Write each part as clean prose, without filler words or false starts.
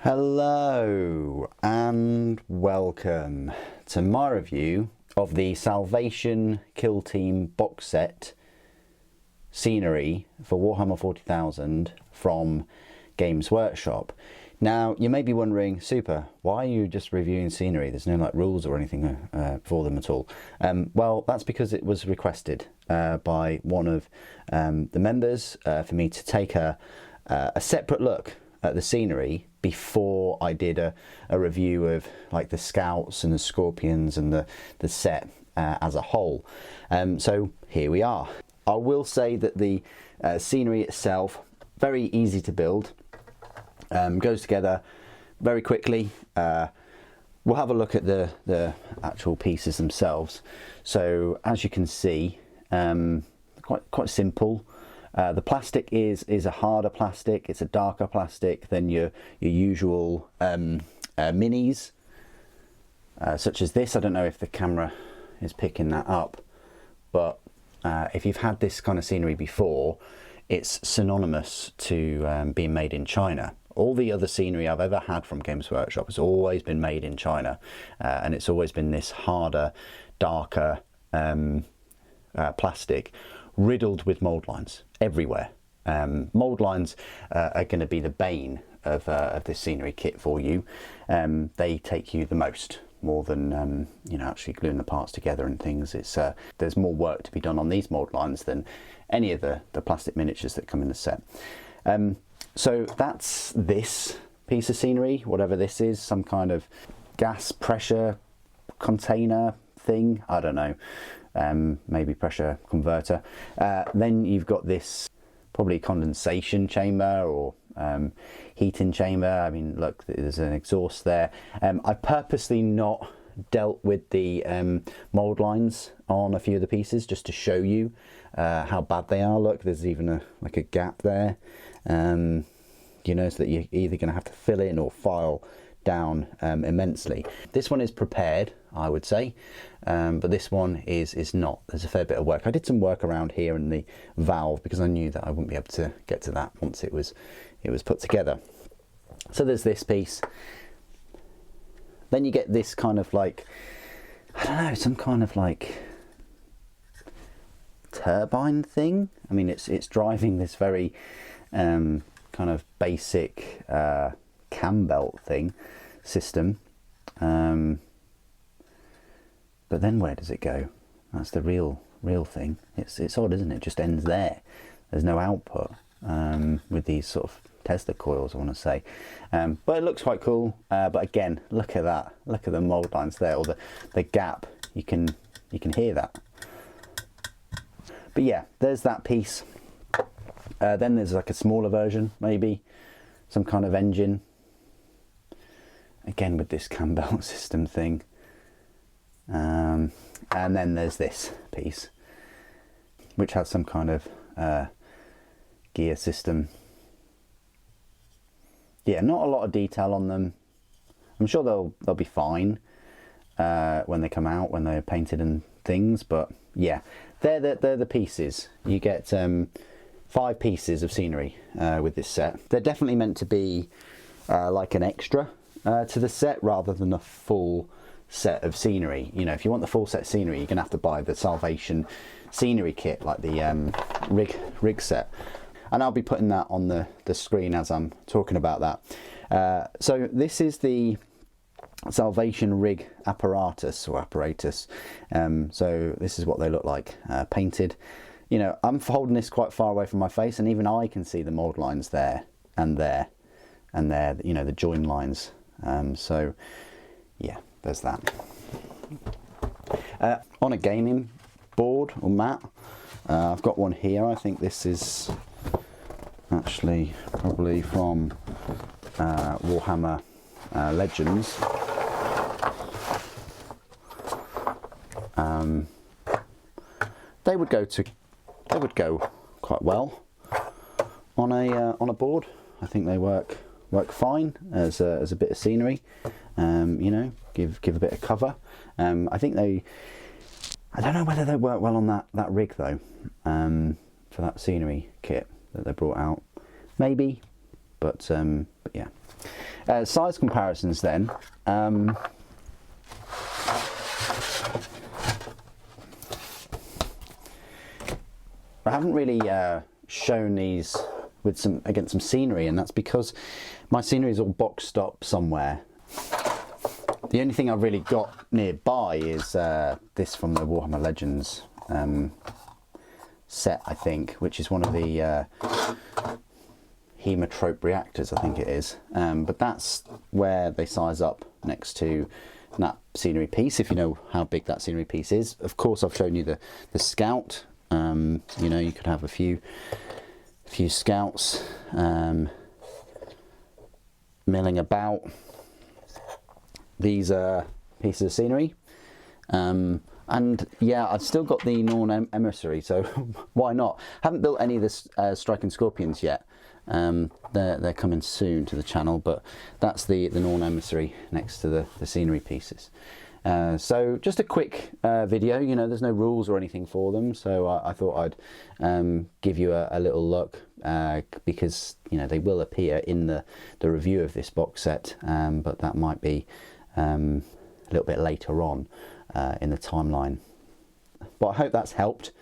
Hello and welcome to my review of the Salvation Kill Team box set scenery for Warhammer 40,000 from Games Workshop. Now you may be wondering, Super, why are you just reviewing scenery? There's no like rules or anything for them at all. Well, that's because it was requested by one of the members for me to take a separate look at the scenery before I did a review of like the scouts and the scorpions and the set as a whole. So here we are. I will say that the scenery itself, very easy to build, goes together very quickly. We'll have a look at the actual pieces themselves. So as you can see, quite simple. The plastic is a harder plastic. It's a darker plastic than your usual minis, such as this. I don't know if the camera is picking that up, but if you've had this kind of scenery before, it's synonymous to being made in China. All the other scenery I've ever had from Games Workshop has always been made in China, and it's always been this harder, darker plastic, riddled with mold lines everywhere. Mold lines are going to be the bane of this scenery kit for you. They take you the most, more than you know, actually gluing the parts together and things. It's there's more work to be done on these mold lines than any of the plastic miniatures that come in the set. So that's this piece of scenery, whatever this is, some kind of gas pressure container thing, I don't know. Maybe pressure converter. Then you've got this probably condensation chamber or heating chamber. I mean, look, there's an exhaust there. I purposely not dealt with the mold lines on a few of the pieces just to show you how bad they are. Look, there's even like a gap there, you know, so that you're either going to have to fill in or file down immensely. This one is prepared, I would say, but this one is not. There's a fair bit of work. I did some work around here in the valve because I knew that I wouldn't be able to get to that once it was put together. So there's this piece. Then you get this kind of like, I don't know, some kind of like turbine thing. I mean, it's driving this very kind of basic cam belt thing system, but then where does it go? That's the real thing. It's odd, isn't it? It just ends there. There's no output with these sort of Tesla coils, I want to say, but it looks quite cool. But again, look at that, look at the mold lines there, or the gap. You can hear that. But yeah, there's that piece. Then there's like a smaller version, maybe some kind of engine, again with this cam belt system thing, and then there's this piece which has some kind of gear system. Yeah, not a lot of detail on them. I'm sure they'll be fine when they come out, when they're painted and things, but yeah, they're the pieces. You get 5 pieces of scenery with this set. They're definitely meant to be like an extra to the set rather than a full set of scenery. You know, if you want the full set scenery, you're gonna have to buy the Salvation scenery kit, like the rig set, and I'll be putting that on the screen as I'm talking about that. So this is the Salvation rig apparatus. So this is what they look like painted. You know, I'm holding this quite far away from my face, and even I can see the mold lines there and there and there, you know, the join lines. So yeah, there's that. On a gaming board or mat, I've got one here. I think this is actually probably from Warhammer Legends. They would go quite well on a board. I think they work fine as a bit of scenery. You know, give a bit of cover. I think I don't know whether they work well on that rig though, for that scenery kit that they brought out. Maybe, but yeah. Size comparisons then. I haven't really shown these with against some scenery, and that's because my scenery is all boxed up somewhere. The only thing I've really got nearby is this from the Warhammer Legends set, I think, which is one of the hemotrope reactors, I think it is. But that's where they size up next to that scenery piece, if you know how big that scenery piece is. Of course, I've shown you the scout. You know, you could have a few scouts milling about these pieces of scenery. And yeah, I've still got the Norn Emissary, so why not? Haven't built any of the Striking Scorpions yet. They're coming soon to the channel, but that's the Norn Emissary next to the scenery pieces. So just a quick video, you know, there's no rules or anything for them, so I thought I'd give you a little look, because, you know, they will appear in the review of this box set, but that might be a little bit later on in the timeline. But I hope that's helped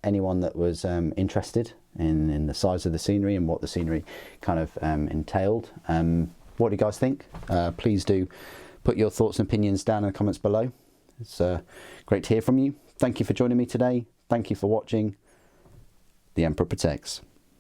anyone that was interested in the size of the scenery and what the scenery kind of entailed. What do you guys think? Please do put your thoughts and opinions down in the comments below. It's great to hear from you. Thank you for joining me today. Thank you for watching. The Emperor Protects.